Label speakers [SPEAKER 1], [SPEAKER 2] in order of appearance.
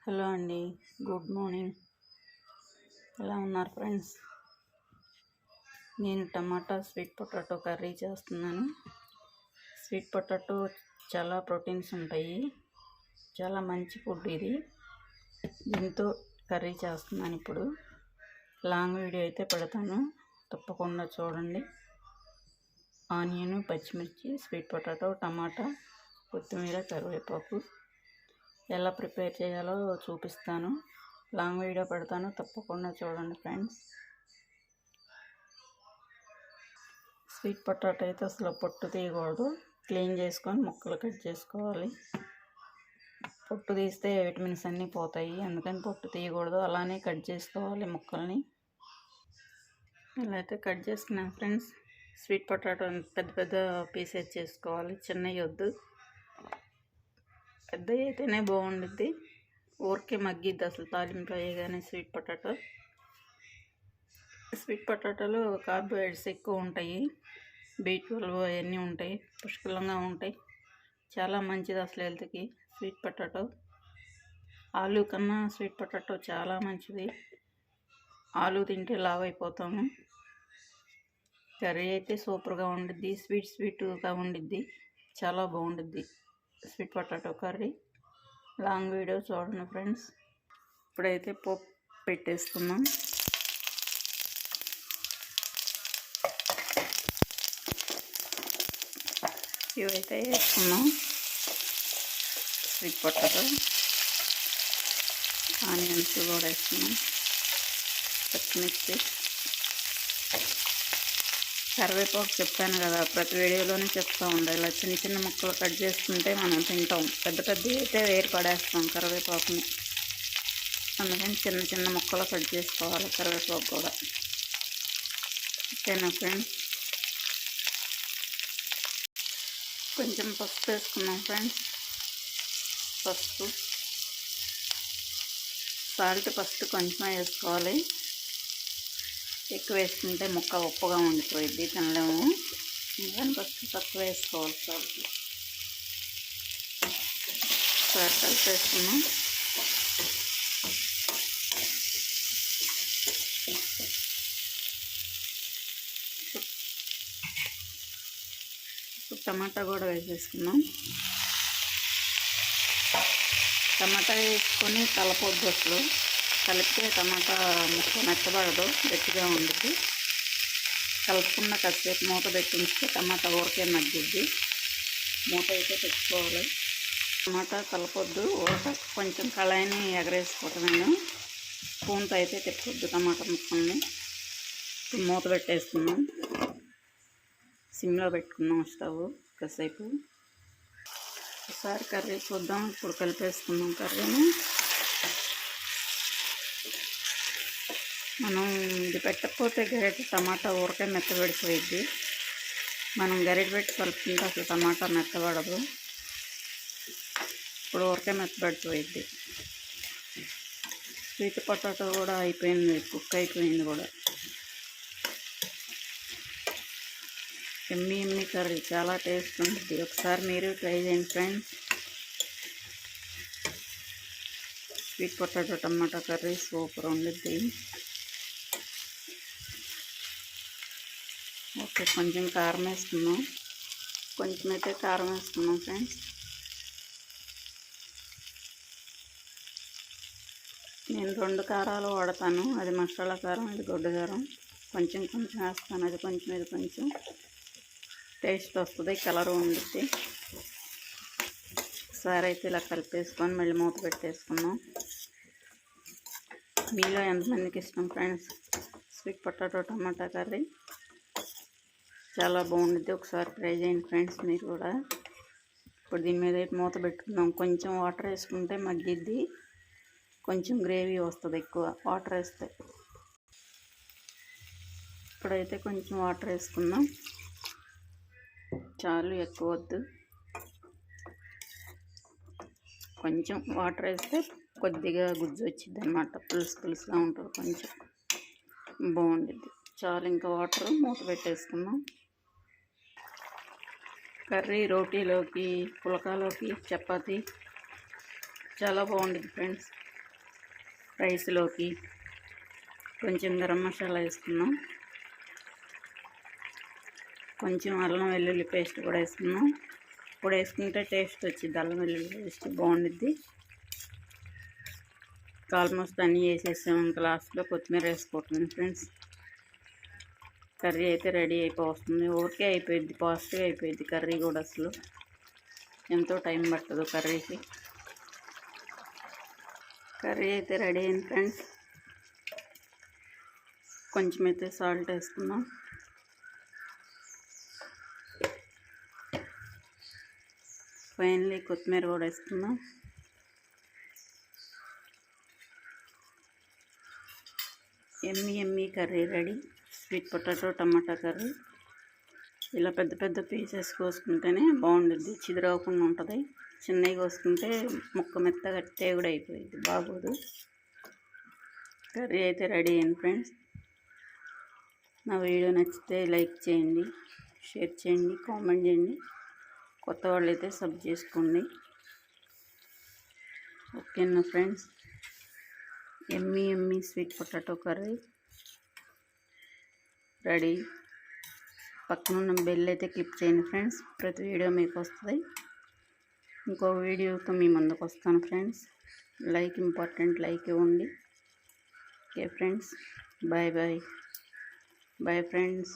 [SPEAKER 1] Hello అండి, good morning. ఎలా ఉన్నారు ఫ్రెండ్స్? నేను టమాటా స్వీట్ పొటాటో కర్రీ చేస్తున్నాను. స్వీట్ పొటాటో చాలా ప్రోటీన్స్ ఉంటాయి, చాలా మంచి ఫుడ్ ఇది. దీంతో కర్రీ చేస్తున్నాను. ఇప్పుడు లాంగ్ వీడియో అయితే పెడతాను, తప్పకుండా చూడండి. ఆనియన్, పచ్చిమిర్చి, స్వీట్ పొటాటో, టమాటా, కొత్తిమీర, కరివేపాకు ఎలా ప్రిపేర్ చేయాలో చూపిస్తాను. లాంగ్ వీడియో పెడతాను, తప్పకుండా చూడండి ఫ్రెండ్స్. స్వీట్ పొటాటో అయితే అసలు పొట్టు తీయకూడదు, క్లీన్ చేసుకొని ముక్కలు కట్ చేసుకోవాలి. పొట్టు తీస్తే విటమిన్స్ అన్నీ పోతాయి, అందుకని పొట్టు తీయకూడదు, అలానే కట్ చేసుకోవాలి ముక్కల్ని. ఇలా అయితే కట్ చేసుకున్నాను ఫ్రెండ్స్. స్వీట్ పొటాటో పెద్ద పెద్ద పీసెస్ చేసుకోవాలి, చిన్నవి వద్దు. పెద్దవి అయితేనే బాగుండుద్ది, ఊరికే మగ్గిద్ది అసలు తాలింపు వేయగానే. స్వీట్ పొటాటోలో కార్బోహైడ్రేట్స్ ఎక్కువ ఉంటాయి, B12 అవన్నీ ఉంటాయి, పుష్కలంగా ఉంటాయి. చాలా మంచిది అసలు హెల్త్కి స్వీట్ పొటాటో. ఆలు కన్నా స్వీట్ పొటాటో చాలా మంచిది. ఆలు తింటే లావు అయిపోతాము. కర్రీ అయితే సూపర్గా ఉండిద్ది, స్వీట్గా ఉండిద్ది, చాలా బాగుండిద్ది sweet potato curry. Long video చూడండి ఫ్రెండ్స్. ఇప్పుడైతే పోపు పెట్టేసుకుందాం. ఇవైతే వేసుకున్నాం. స్వీట్ పొటాటో, ఆనియన్స్ కూడా వేసుకున్నాం, పచ్చిమిర్చి, కరివేపాకు. చెప్పాను కదా, ప్రతి వీడియోలోనే చెప్తూ ఉండాలి. ఇలా చిన్న చిన్న ముక్కలు కట్ చేసుకుంటే మనం తింటాం, పెద్ద పెద్ద అయితే వేరు పడేస్తాం కరివేపాకుని. అందుకని చిన్న చిన్న ముక్కలు కట్ చేసుకోవాలి కరివేపాకు కూడా. ఓకేనా ఫ్రెండ్స్? కొంచెం పసుపు వేసుకున్నాం ఫ్రెండ్స్. పసుపు, సాల్ట్ ఫస్ట్ కొంచెం వేసుకోవాలి, ఎక్కువ వేసుకుంటే ముక్క ఉప్పుగా ఉండిపోయిద్ది, తినలేము. అందుకని ఫస్ట్ తక్కువ వేసుకోవాలి సాల్ట్. ఒకసారి కలిపేసుకున్నాం. టమాటా కూడా వేసేసుకున్నాం. టమాటా వేసుకొని కలపొద్దు అసలు, కలిపితే టమాటా ముక్క మెత్తబడదు, గట్టిగా ఉంటుంది. కలుపుకున్న కాసేపు మూత పెట్టించితే టమాటా ఊరికే మగ్గిద్ది. మూత అయితే పెట్టుకోవాలి. టమాటా కలపొద్దు, ఊరక కొంచెం కళాయిని ఎగరేసుకోవటమేను, స్పూన్తో అయితే తిప్పొద్దు టమాటా ముక్కల్ని. ఇప్పుడు మూత పెట్టేసుకున్నాం, సిమ్లో పెట్టుకున్నాం స్టవ్ కాసేపు. ఒకసారి కర్రీ చూద్దాం. ఇప్పుడు కలిపేసుకున్నాం కర్రీని. మనం ఇది పెట్టకపోతే గరిటె టమాటా ఊరకే మెత్తబడిపోయిద్ది. మనం గరిటె పెట్టి కలుపుకుంటే అసలు టమాటా మెత్తబడదు, ఇప్పుడు ఊరకే మెత్తబడిపోయిద్ది. స్వీట్ పొటాటో కూడా అయిపోయింది, కుక్ అయిపోయింది కూడా. ఎమ్మి కర్రీ చాలా టేస్ట్ ఉంటుంది. ఒకసారి మీరు ట్రై చేయండి ఫ్రెండ్స్. స్వీట్ పొటాటో టమాటా కర్రీ సూపర్ ఉండిద్ది. ఓకే, కొంచెం కారం వేసుకున్నాం. కొంచెం అయితే కారం వేసుకున్నాం ఫ్రెండ్స్. నేను 2 కారాలు వాడతాను, అది మసాలా కారం, ఇది గొడ్డు కారం. కొంచెం కొంచెం వేస్తాను, అది కొంచెం ఇది కొంచెం. టేస్ట్ వస్తుంది, కలర్ ఉండిద్ది. ఒకసారి అయితే ఇలా కలిపేసుకొని మళ్ళీ మూత పెట్టేసుకున్నాం. మీలో ఎంతమందికి ఇష్టం ఫ్రెండ్స్ స్వీట్ పొటాటో టమాటా కర్రీ? చాలా బాగుండిద్ది, ఒకసారి ట్రై చేయండి ఫ్రెండ్స్ మీరు కూడా. ఇప్పుడు దీని మీద అయితే మూత పెట్టుకుందాం. కొంచెం వాటర్ వేసుకుంటే మగ్గిద్ది, కొంచెం గ్రేవీ వస్తుంది ఎక్కువ వాటర్ వేస్తే. ఇప్పుడైతే కొంచెం వాటర్ వేసుకుందాం, చాలు, ఎక్కువ వద్దు. కొంచెం వాటర్ వేస్తే కొద్దిగా గుజ్జు వచ్చింది అనమాట, పులుసుగా ఉంటుంది, కొంచెం బాగుండిద్ది. చాలు, ఇంకా వాటర్. మూత పెట్టేసుకుందాం. కర్రీ రోటీలోకి, పులకాలోకి, చపాతీ చాలా బాగుండిద్ది ఫ్రెండ్స్. రైస్లోకి కొంచెం గరం మసాలా వేసుకున్నాం, కొంచెం అల్లం వెల్లుల్లి పేస్ట్ కూడా వేసుకున్నాం. ఇప్పుడు వేసుకుంటే టేస్ట్ వచ్చింది, అల్లం వెల్లుల్లి పేస్ట్ బాగుండిద్ది. ఆల్మోస్ట్ అన్నీ వేసేసాము. ఇంకా లాస్ట్లో కొత్తిమీర వేసుకోవట్లేదు ఫ్రెండ్స్. కర్రీ అయితే రెడీ అయిపోతుంది. ఓకే అయిపోయింది, ఫాస్ట్గా అయిపోయింది కర్రీ కూడా. అసలు ఎంతో టైం పట్టదు కర్రీకి. కర్రీ అయితే రెడీ అయింది ఫ్రెండ్స్. కొంచెం అయితే సాల్ట్ వేసుకున్నాం. ఫైనలీ కొత్తిమీర కూడా వేసుకున్నాం. ఎమ్మి కర్రీ రెడీ. స్వీట్ పొటాటో టమాటా కర్రీ. ఇలా పెద్ద పెద్ద పీసెస్ కోసుకుంటేనే బాగుండుద్ది, చిదురవకుండా ఉంటుంది. చిన్నవి కోసుకుంటే ముక్క మెత్తగా కూడా అయిపోయింది, బాగోదు. కర్రీ అయితే రెడీ అయింది ఫ్రెండ్స్. నా వీడియో నచ్చితే లైక్ చేయండి, షేర్ చేయండి, కామెంట్ చేయండి. కొత్త వాళ్ళు అయితే సబ్ చేసుకోండి. ఓకేనా ఫ్రెండ్స్. ఎమ్మి స్వీట్ పొటాటో కర్రీ రెడీ. పక్కన ఉన్న బెల్ అయితే క్లిక్ చేయండి ఫ్రెండ్స్, ప్రతి వీడియో మీకు వస్తుంది. ఇంకో వీడియోతో మీ ముందుకు వస్తాను ఫ్రెండ్స్. లైక్ ఇంపార్టెంట్, లైక్ ఇవ్వండి. Okay friends, bye friends.